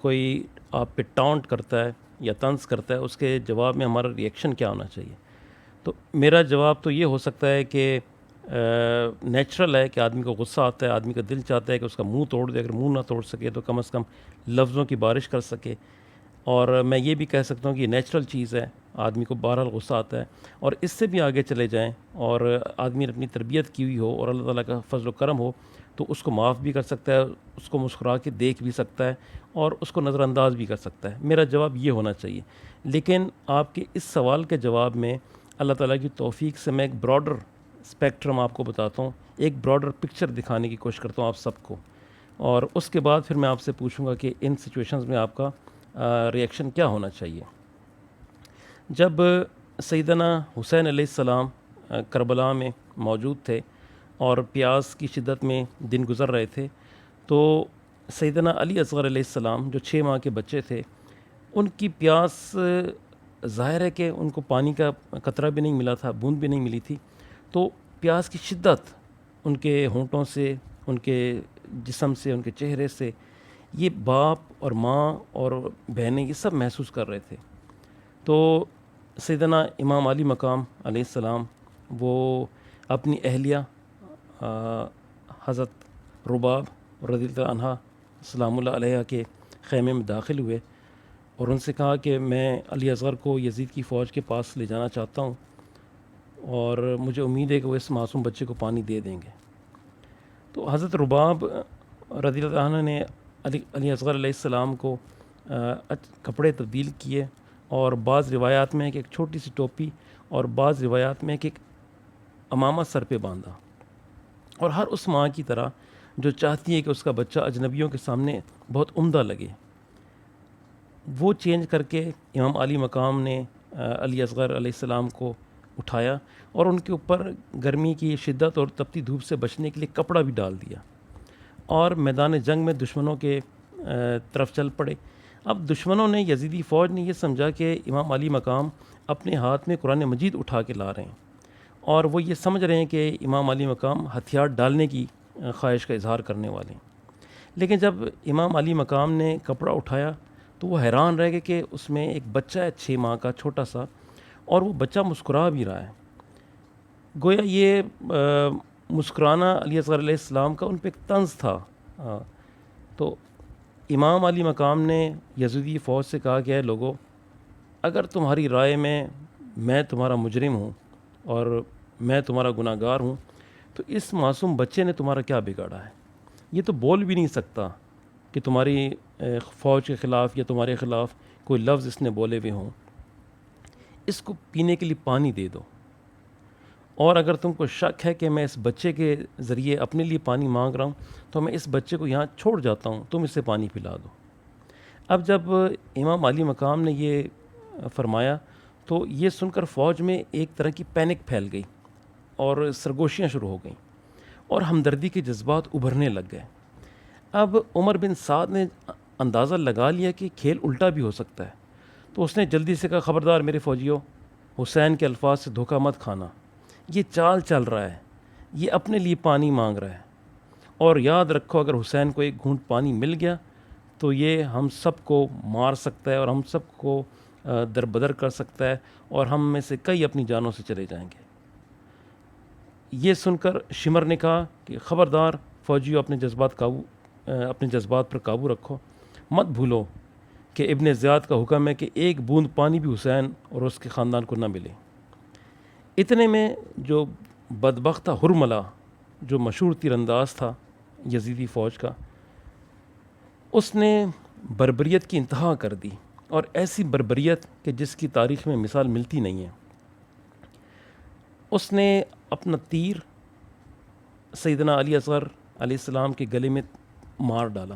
کوئی آپ پہ ٹاؤنٹ کرتا ہے یا طنز کرتا ہے، اس کے جواب میں ہمارا ریئیکشن کیا ہونا چاہیے؟ تو میرا جواب تو یہ ہو سکتا ہے کہ نیچرل ہے کہ آدمی کو غصہ آتا ہے، آدمی کا دل چاہتا ہے کہ اس کا منہ توڑ دے، اگر منہ نہ توڑ سکے تو کم از کم لفظوں کی بارش کر سکے. اور میں یہ بھی کہہ سکتا ہوں کہ یہ نیچرل چیز ہے، آدمی کو بہرحال غصہ آتا ہے. اور اس سے بھی آگے چلے جائیں اور آدمی نے اپنی تربیت کی ہوئی ہو اور اللہ تعالیٰ کا فضل و کرم ہو تو اس کو معاف بھی کر سکتا ہے، اس کو مسکرا کے دیکھ بھی سکتا ہے اور اس کو نظر انداز بھی کر سکتا ہے. میرا جواب یہ ہونا چاہیے. لیکن آپ کے اس سوال کے جواب میں اللہ تعالیٰ کی توفیق سے میں ایک براڈر اسپیکٹرم آپ کو بتاتا ہوں، ایک براڈر پکچر دکھانے کی کوشش کرتا ہوں آپ سب کو، اور اس کے بعد پھر میں آپ سے پوچھوں گا کہ ان سچویشنز میں آپ کا ریئیکشن کیا ہونا چاہیے. جب سیدنا حسین علیہ السلام کربلا میں موجود تھے اور پیاس کی شدت میں دن گزر رہے تھے، تو سیدنا علی اصغر علیہ السلام جو 6 ماہ کے بچے تھے، ان کی پیاس ظاہر ہے کہ ان کو پانی کا قطرہ بھی نہیں ملا تھا، بوند بھی نہیں ملی تھی. تو پیاس کی شدت ان کے ہونٹوں سے، ان کے جسم سے، ان کے چہرے سے یہ باپ اور ماں اور بہنیں یہ سب محسوس کر رہے تھے. تو سیدنا امام علی مقام علیہ السلام وہ اپنی اہلیہ حضرت رباب رضی اللہ عنہا سلام اللہ علیہ کے خیمے میں داخل ہوئے اور ان سے کہا کہ میں علی اصغر کو یزید کی فوج کے پاس لے جانا چاہتا ہوں اور مجھے امید ہے کہ وہ اس معصوم بچے کو پانی دے دیں گے. تو حضرت رباب رضی اللہ عنہ نے علی اصغر علیہ السلام کو کپڑے تبدیل کیے، اور بعض روایات میں ہے کہ ایک چھوٹی سی ٹوپی اور بعض روایات میں ہے کہ ایک امامہ سر پہ باندھا. اور ہر اس ماں کی طرح جو چاہتی ہے کہ اس کا بچہ اجنبیوں کے سامنے بہت عمدہ لگے، وہ چینج کر کے امام علی مقام نے علی اصغر علیہ السلام کو اٹھایا اور ان کے اوپر گرمی کی شدت اور تپتی دھوپ سے بچنے کے لیے کپڑا بھی ڈال دیا اور میدان جنگ میں دشمنوں کے طرف چل پڑے. اب دشمنوں نے، یزیدی فوج نے یہ سمجھا کہ امام علی مقام اپنے ہاتھ میں قرآن مجید اٹھا کے لا رہے ہیں اور وہ یہ سمجھ رہے ہیں کہ امام علی مقام ہتھیار ڈالنے کی خواہش کا اظہار کرنے والے ہیں. لیکن جب امام علی مقام نے کپڑا اٹھایا تو وہ حیران رہ گئے کہ اس میں ایک بچہ ہے 6 ماہ کا چھوٹا سا، اور وہ بچہ مسکرا بھی رہا ہے. گویا یہ مسکرانا علی اصغر علیہ السلام کا ان پہ ایک طنز تھا. تو امام علی مقام نے یزیدی فوج سے کہا کہ اے لوگو، اگر تمہاری رائے میں تمہارا مجرم ہوں اور میں تمہارا گناہ گار ہوں تو اس معصوم بچے نے تمہارا کیا بگاڑا ہے؟ یہ تو بول بھی نہیں سکتا کہ تمہاری فوج کے خلاف یا تمہارے خلاف کوئی لفظ اس نے بولے ہوئے ہوں. اس کو پینے کے لیے پانی دے دو، اور اگر تم کو شک ہے کہ میں اس بچے کے ذریعے اپنے لیے پانی مانگ رہا ہوں تو میں اس بچے کو یہاں چھوڑ جاتا ہوں، تم اسے پانی پلا دو. اب جب امام علی مقام نے یہ فرمایا تو یہ سن کر فوج میں ایک طرح کی پینک پھیل گئی اور سرگوشیاں شروع ہو گئیں اور ہمدردی کے جذبات ابھرنے لگ گئے. اب عمر بن سعد نے اندازہ لگا لیا کہ کھیل الٹا بھی ہو سکتا ہے، تو اس نے جلدی سے کہا خبردار میرے فوجیوں، حسین کے الفاظ سے دھوکہ مت کھانا، یہ چال چل رہا ہے، یہ اپنے لیے پانی مانگ رہا ہے، اور یاد رکھو اگر حسین کو ایک گھونٹ پانی مل گیا تو یہ ہم سب کو مار سکتا ہے اور ہم سب کو دربدر کر سکتا ہے اور ہم میں سے کئی اپنی جانوں سے چلے جائیں گے. یہ سن کر شمر نے کہا کہ خبردار فوجیوں، اپنے جذبات پر قابو رکھو، مت بھولو کہ ابن زیاد کا حکم ہے کہ ایک بوند پانی بھی حسین اور اس کے خاندان کو نہ ملے. اتنے میں جو بدبخت تھا ہرملہ، جو مشہور تیر انداز تھا یزیدی فوج کا، اس نے بربریت کی انتہا کر دی، اور ایسی بربریت کہ جس کی تاریخ میں مثال ملتی نہیں ہے. اس نے اپنا تیر سیدنا علی اصغر علیہ السلام کے گلے میں مار ڈالا.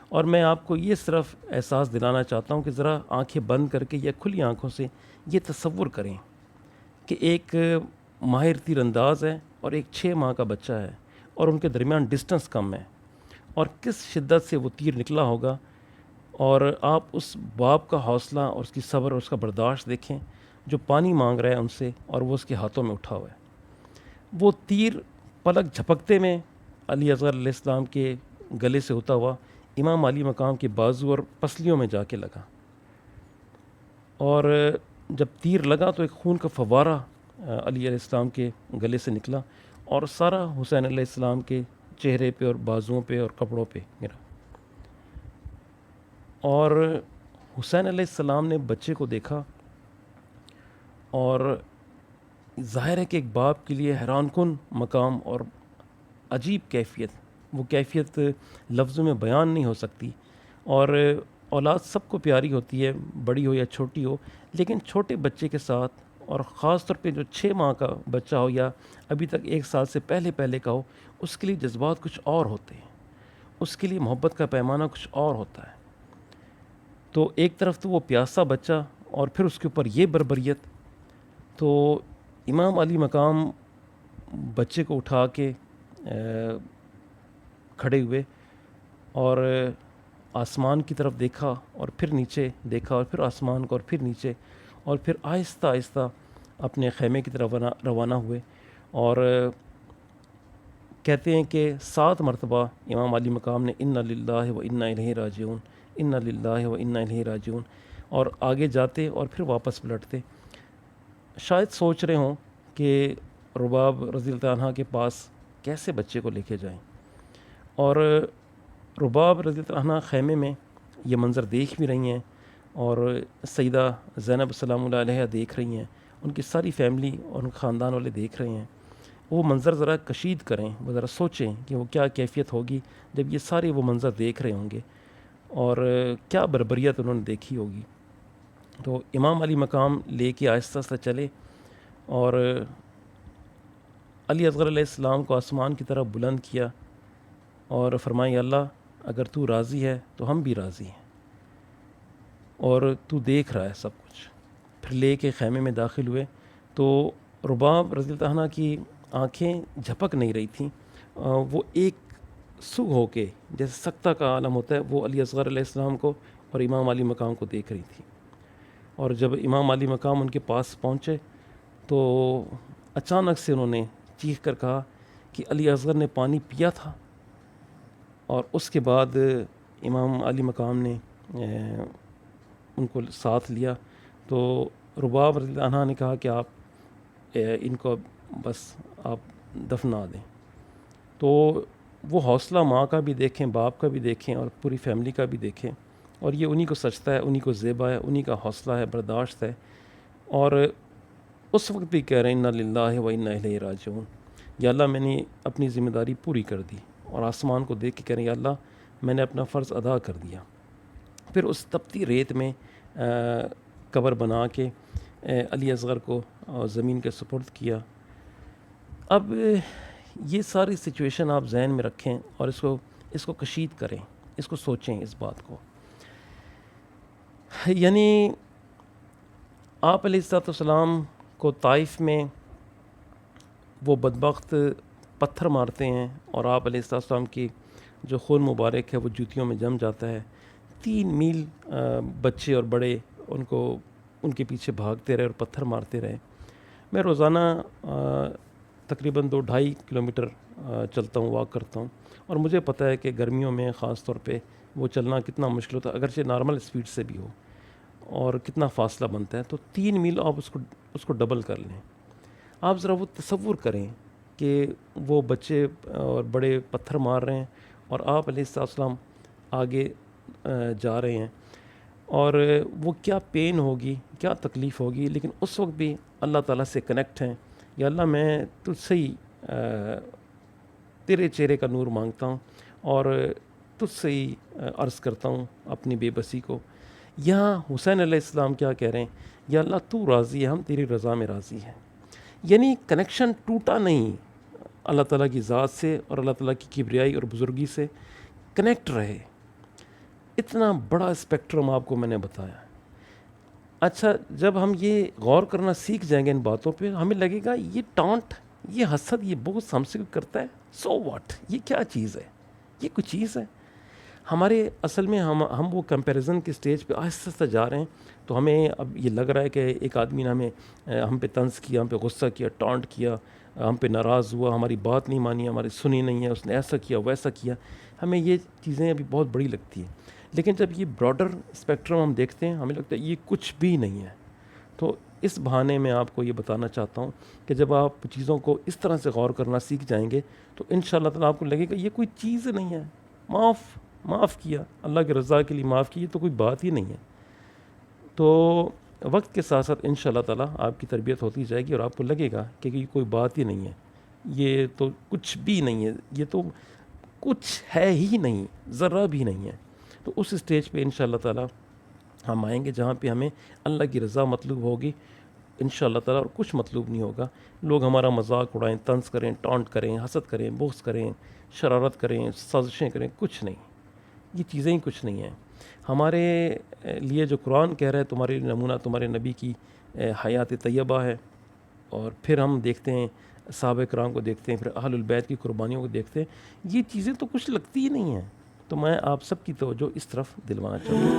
اور میں آپ کو یہ صرف احساس دلانا چاہتا ہوں کہ ذرا آنکھیں بند کر کے یا کھلی آنکھوں سے یہ تصور کریں کہ ایک ماہر تیر انداز ہے اور ایک 6 ماہ کا بچہ ہے اور ان کے درمیان ڈسٹنس کم ہے، اور کس شدت سے وہ تیر نکلا ہوگا. اور آپ اس باپ کا حوصلہ اور اس کی صبر اور اس کا برداشت دیکھیں جو پانی مانگ رہا ہے ان سے اور وہ اس کے ہاتھوں میں اٹھا ہوا ہے. وہ تیر پلک جھپکتے میں علی اصغر علیہ السلام کے گلے سے ہوتا ہوا امام علی مقام کے بازو اور پسلیوں میں جا کے لگا، اور جب تیر لگا تو ایک خون کا فوارہ علی علیہ السلام کے گلے سے نکلا اور سارا حسین علیہ السلام کے چہرے پہ اور بازوؤں پہ اور کپڑوں پہ گرا. اور حسین علیہ السلام نے بچے کو دیکھا، اور ظاہر ہے کہ ایک باپ کے لیے حیران کن مقام اور عجیب کیفیت، وہ کیفیت لفظوں میں بیان نہیں ہو سکتی. اور اولاد سب کو پیاری ہوتی ہے، بڑی ہو یا چھوٹی ہو، لیکن چھوٹے بچے کے ساتھ، اور خاص طور پہ جو 6 ماہ کا بچہ ہو یا ابھی تک 1 سال سے پہلے کا ہو، اس کے لیے جذبات کچھ اور ہوتے ہیں، اس کے لیے محبت کا پیمانہ کچھ اور ہوتا ہے. تو ایک طرف تو وہ پیاسا بچہ، اور پھر اس کے اوپر یہ بربریت. تو امام علی مقام بچے کو اٹھا کے کھڑے ہوئے اور آسمان کی طرف دیکھا، اور پھر نیچے دیکھا، اور پھر آسمان کو، اور پھر نیچے، اور پھر آہستہ آہستہ اپنے خیمے کی طرف روانہ ہوئے. اور کہتے ہیں کہ 7 مرتبہ امام علی مقام نے انا للہ و انا الیہ راجعون، انا للہ و انا الیہ راجعون، اور آگے جاتے اور پھر واپس پلٹتے. شاید سوچ رہے ہوں کہ رباب رضی اللہ عنہ کے پاس کیسے بچے کو لے کے جائیں. اور رباب رضی اللہ عنہ خیمے میں یہ منظر دیکھ بھی رہی ہیں، اور سیدہ زینب سلام اللہ علیہ دیکھ رہی ہیں، ان کی ساری فیملی اور ان خاندان والے دیکھ رہے ہیں. وہ منظر ذرا کشید کریں، وہ ذرا سوچیں کہ وہ کیا کیفیت ہوگی جب یہ سارے وہ منظر دیکھ رہے ہوں گے، اور کیا بربریت انہوں نے دیکھی ہوگی. تو امام علی مقام لے کے آہستہ آہستہ چلے، اور علی اصغر علیہ السلام کو آسمان کی طرف بلند کیا، اور فرمائی اللہ اگر تو راضی ہے تو ہم بھی راضی ہیں، اور تو دیکھ رہا ہے سب کچھ. پھر لے کے خیمے میں داخل ہوئے تو رباب رضی اللہ عنہ کی آنکھیں جھپک نہیں رہی تھیں، وہ ایک سگ ہو کے، جیسے سکتہ کا عالم ہوتا ہے، وہ علی اصغر علیہ السلام کو اور امام علی مقام کو دیکھ رہی تھی. اور جب امام علی مقام ان کے پاس پہنچے تو اچانک سے انہوں نے چیخ کر کہا کہ علی اصغر نے پانی پیا تھا. اور اس کے بعد امام علی مقام نے ان کو ساتھ لیا. تو رباب رضی اللہ عنہ نے کہا کہ آپ ان کو بس آپ دفنا دیں. تو وہ حوصلہ ماں کا بھی دیکھیں، باپ کا بھی دیکھیں، اور پوری فیملی کا بھی دیکھیں، اور یہ انہی کو سچتا ہے، انہی کو زیبا ہے، انہی کا حوصلہ ہے، برداشت ہے. اور اس وقت بھی کہہ رہے ہیں انا للہ و انا الیہ راجعون، یا اللہ میں نے اپنی ذمہ داری پوری کر دی. اور آسمان کو دیکھ کے کہہ رہے ہیں یا اللہ میں نے اپنا فرض ادا کر دیا. پھر اس تپتی ریت میں قبر بنا کے علی اصغر کو زمین کے سپرد کیا. اب یہ ساری سچویشن آپ ذہن میں رکھیں اور اس کو کشید کریں، اس کو سوچیں اس بات کو. یعنی آپ علیہ الصلوۃ والسلام کو طائف میں وہ بدبخت پتھر مارتے ہیں، اور آپ علیہ الصلوۃ والسلام کی جو خون مبارک ہے وہ جوتیوں میں جم جاتا ہے. 3 میل بچے اور بڑے ان کے پیچھے بھاگتے رہے اور پتھر مارتے رہے. میں روزانہ تقریباً 2-2.5 کلومیٹر چلتا ہوں، واک کرتا ہوں، اور مجھے پتہ ہے کہ گرمیوں میں خاص طور پہ وہ چلنا کتنا مشکل ہوتا ہے، اگرچہ نارمل اسپیڈ سے بھی ہو، اور کتنا فاصلہ بنتا ہے. تو 3 میل آپ اس کو ڈبل کر لیں. آپ ذرا وہ تصور کریں کہ وہ بچے اور بڑے پتھر مار رہے ہیں، اور آپ علیہ السلام آگے جا رہے ہیں، اور وہ کیا پین ہوگی، کیا تکلیف ہوگی. لیکن اس وقت بھی اللہ تعالیٰ سے کنیکٹ ہیں. یا اللہ میں تجھ سے ہی تیرے چہرے کا نور مانگتا ہوں، اور تجھ سے ہی عرض کرتا ہوں اپنی بے بسی کو. یہاں حسین علیہ السلام کیا کہہ رہے ہیں، یا اللہ تو راضی ہے، ہم تیری رضا میں راضی ہیں. یعنی کنیکشن ٹوٹا نہیں اللہ تعالیٰ کی ذات سے اور اللہ تعالیٰ کی کبریائی اور بزرگی سے، کنیکٹ رہے. اتنا بڑا اسپیکٹرم آپ کو میں نے بتایا. اچھا جب ہم یہ غور کرنا سیکھ جائیں گے ان باتوں پہ، ہمیں لگے گا یہ ٹانٹ، یہ حسد، یہ بغض ہم سے کرتا ہے، سو واٹ، یہ کیا چیز ہے، یہ کوئی چیز ہے. ہمارے اصل میں ہم وہ کمپیریزن کی سٹیج پہ آہستہ آہستہ جا رہے ہیں. تو ہمیں اب یہ لگ رہا ہے کہ ایک آدمی نے ہم پہ طنز کیا، ہم پہ غصہ کیا، ٹانٹ کیا، ہم پہ ناراض ہوا، ہماری بات نہیں مانی، ہماری سنی نہیں ہے، اس نے ایسا کیا ویسا کیا. ہمیں یہ چیزیں ابھی بہت بڑی لگتی ہیں، لیکن جب یہ براڈر اسپیکٹرم ہم دیکھتے ہیں ہمیں لگتا ہے یہ کچھ بھی نہیں ہے. تو اس بہانے میں آپ کو یہ بتانا چاہتا ہوں کہ جب آپ چیزوں کو اس طرح سے غور کرنا سیکھ جائیں گے تو انشاءاللہ تعالیٰ آپ کو لگے گا یہ کوئی چیز نہیں ہے، معاف کیا، اللہ کی رضا کے لیے معاف کی، یہ تو کوئی بات ہی نہیں ہے. تو وقت کے ساتھ ساتھ انشاءاللہ تعالیٰ آپ کی تربیت ہوتی جائے گی اور آپ کو لگے گا کہ یہ کوئی بات ہی نہیں ہے، یہ تو کچھ بھی نہیں ہے، یہ تو کچھ ہے ہی نہیں، ذرہ بھی نہیں ہے. تو اس اسٹیج پہ انشاءاللہ تعالیٰ ہم آئیں گے جہاں پہ ہمیں اللہ کی رضا مطلوب ہوگی انشاءاللہ تعالیٰ، اور کچھ مطلوب نہیں ہوگا. لوگ ہمارا مذاق اڑائیں، طنز کریں، ٹانٹ کریں، حسد کریں، بغض کریں، شرارت کریں، سازشیں کریں، کچھ نہیں، یہ چیزیں ہی کچھ نہیں ہیں. ہمارے لیے جو قرآن کہہ رہا ہے تمہارے نمونہ تمہارے نبی کی حیات طیبہ ہے، اور پھر ہم دیکھتے ہیں صحابہ کرام کو دیکھتے ہیں، پھر اہل البیت کی قربانیوں کو دیکھتے ہیں، یہ چیزیں تو کچھ لگتی ہی نہیں ہیں. تو میں آپ سب کی توجہ اس طرف دلوانا چاہتا ہوں.